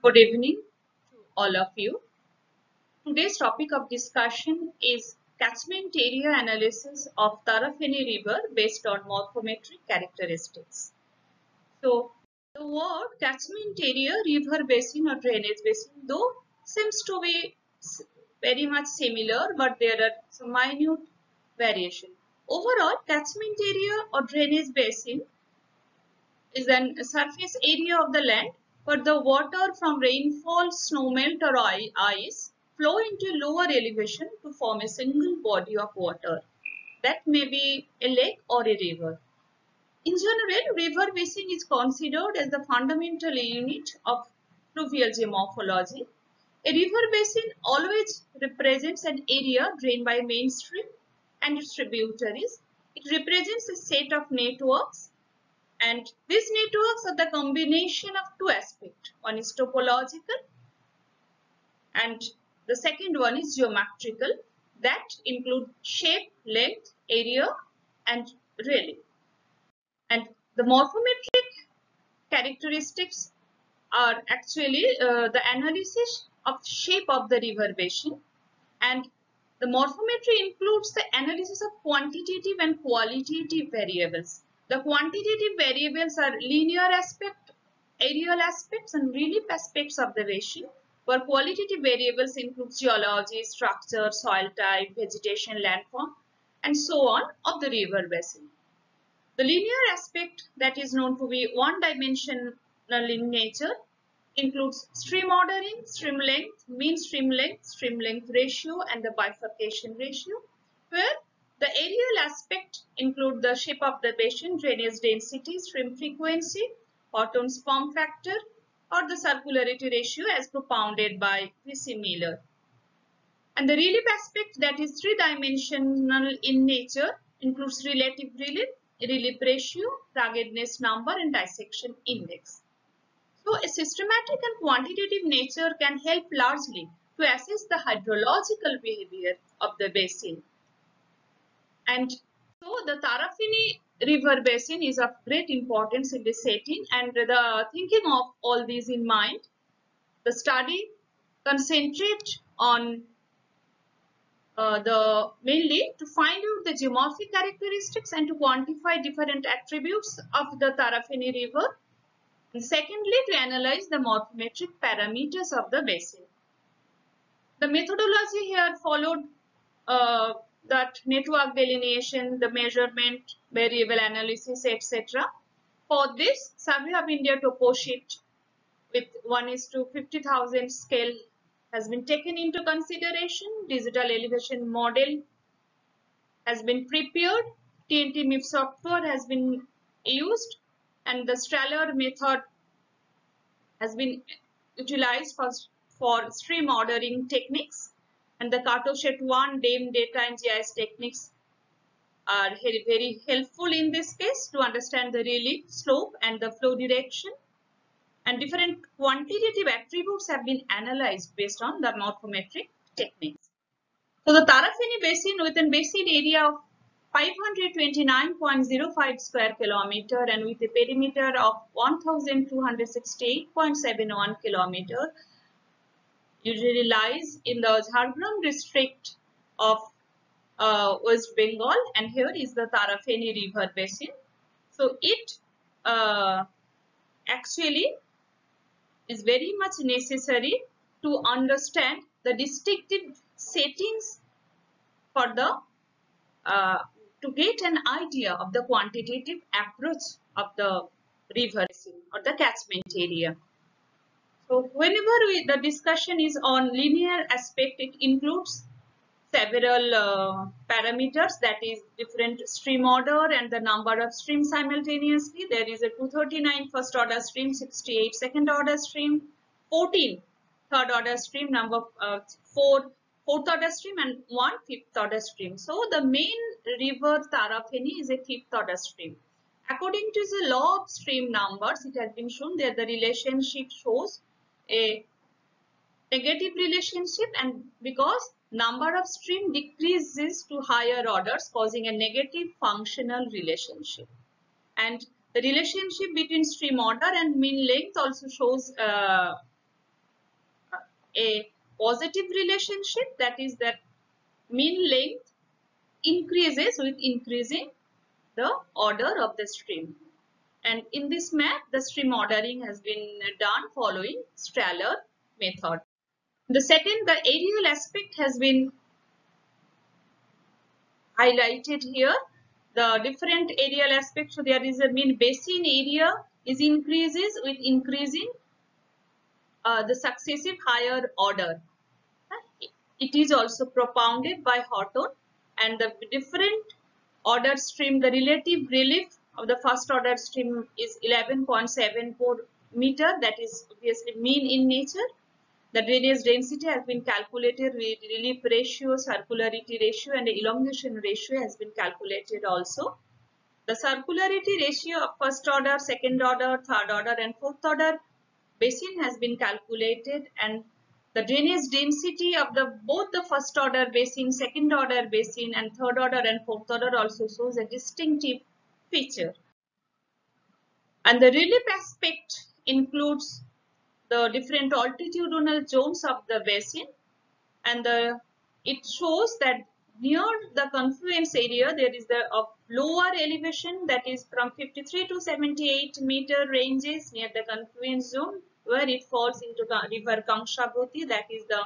Good evening to all of you. Today's topic of discussion is catchment area analysis of Tarafeni River based on morphometric characteristics. So, the word catchment area, river basin or drainage basin, though seems to be very much similar, but there are some minute variation. Overall, catchment area or drainage basin is a surface area of the land where the water from rainfall, snowmelt or ice flow into lower elevation to form a single body of water. That may be a lake or a river. In general, river basin is considered as the fundamental unit of fluvial geomorphology. A river basin always represents an area drained by mainstream and its tributaries. It represents a set of networks, and these networks are the combination of two aspects. One is topological and the second one is geometrical, that include shape, length, area and relief. And the morphometric characteristics are actually the analysis of shape of the river basin, and the morphometry includes the analysis of quantitative and qualitative variables. The quantitative variables are linear aspect, aerial aspects and relief aspects of the basin, where qualitative variables include geology, structure, soil type, vegetation, landform and so on of the river basin. The linear aspect, that is known to be one-dimensional in nature, includes stream ordering, stream length, mean stream length ratio and the bifurcation ratio, where the aerial aspect include the shape of the basin, drainage density, stream frequency, Horton's form factor or the circularity ratio as propounded by V.C. Miller. And the relief aspect, that is three-dimensional in nature, includes relative relief ratio, ruggedness number and dissection index. So a systematic and quantitative nature can help largely to assess the hydrological behavior of the basin. And so the Tarafeni river basin is of great importance in this setting, and the thinking of all these in mind, the study concentrate on mainly to find out the geomorphic characteristics and to quantify different attributes of the Tarafeni river. And secondly, to analyze the morphometric parameters of the basin. The methodology here followed that network delineation, the measurement, variable analysis, etc. For this, Survey of India topo sheet with 1:50,000 scale has been taken into consideration. Digital elevation model has been prepared. TNT MIP software has been used, and the Strahler method has been utilized for stream ordering techniques, and the Cartoshet 1, DEM data and GIS techniques are very helpful in this case to understand the relief, slope and the flow direction. And different quantitative attributes have been analyzed based on the morphometric techniques. So the Tarafeni basin, with a basin area of 529.05 square kilometer and with a perimeter of 1268.71 kilometer, usually lies in the Jhargram district of West Bengal, and here is the Tarafeni river basin. So it actually is very much necessary to understand the distinctive settings for the to get an idea of the quantitative approach of the river basin or the catchment area. So whenever the discussion is on linear aspect, it includes several parameters, that is different stream order and the number of streams simultaneously. There is a 239 first order stream, 68 second order stream, 14 third order stream, number 4 fourth order stream and 1 fifth order stream. So the main river Tarafeni is a fifth order stream. According to the law of stream numbers, it has been shown that the relationship shows a negative relationship, and because number of stream decreases to higher orders, causing a negative functional relationship. And the relationship between stream order and mean length also shows a positive relationship, that is that mean length increases with increasing the order of the stream. And in this map, the stream ordering has been done following Strahler method. The second, the aerial aspect has been highlighted here. The different aerial aspects. So there is a mean basin area is increases with increasing the successive higher order. It is also propounded by Hawthorne, and the different order stream, the relative relief of the first order stream is 11.74 meter, that is obviously mean in nature. The drainage density has been calculated with relief ratio, circularity ratio and elongation ratio has been calculated also. The circularity ratio of first order, second order, third order and fourth order basin has been calculated, and the drainage density of both the first order basin, second order basin and third order and fourth order also shows a distinctive feature. And the relief aspect includes the different altitudinal zones of the basin, and it shows that near the confluence area there is the lower elevation, that is from 53 to 78 meter ranges near the confluence zone where it falls into the river Kangshaboti, that is the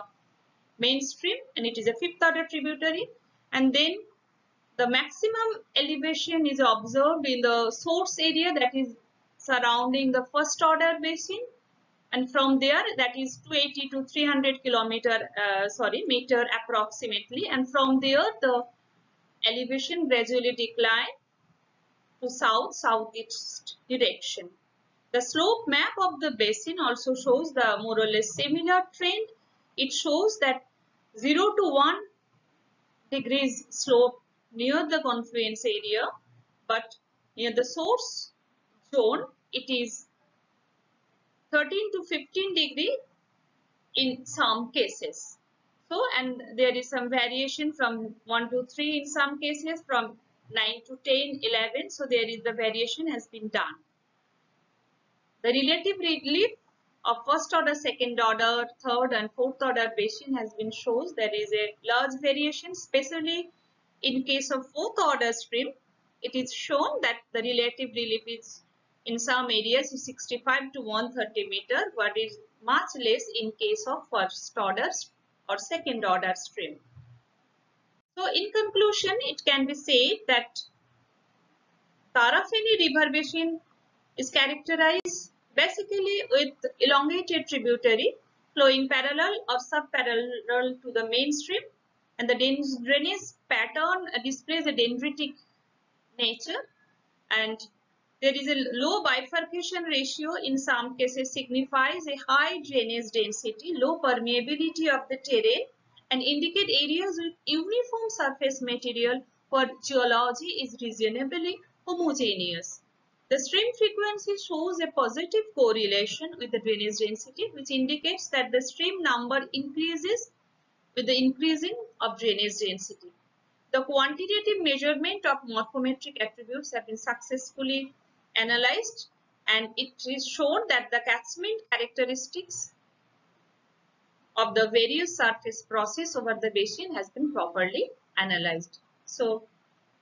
mainstream, and it is a fifth order tributary. And then the maximum elevation is observed in the source area, that is surrounding the first order basin, and from there that is 280 to 300 meter approximately, and from there the elevation gradually decline to southeast direction. The slope map of the basin also shows the more or less similar trend. It shows that 0 to 1 degrees slope near the confluence area, but near the source zone it is 13 to 15 degree in some cases. So, and there is some variation from 1 to 3 in some cases, from 9 to 10, 11. So, there is the variation has been done. The relative relief of first order, second order, third and fourth order basin has been shows there is a large variation, especially in case of fourth order stream. It is shown that the relative relief is in some areas is 65 to 130 meter, but is much less in case of first order or second order stream. So in conclusion, it can be said that Tara Feni river basin is characterized basically with elongated tributary flowing parallel or subparallel to the mainstream, and the drainage pattern displays a dendritic nature, and there is a low bifurcation ratio in some cases signifies a high drainage density, low permeability of the terrain, and indicate areas with uniform surface material where geology is reasonably homogeneous. The stream frequency shows a positive correlation with the drainage density, which indicates that the stream number increases with the increasing of drainage density. The quantitative measurement of morphometric attributes have been successfully analyzed, and it is shown that the catchment characteristics of the various surface process over the basin has been properly analyzed. So,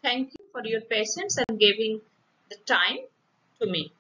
thank you for your patience and giving the time to me.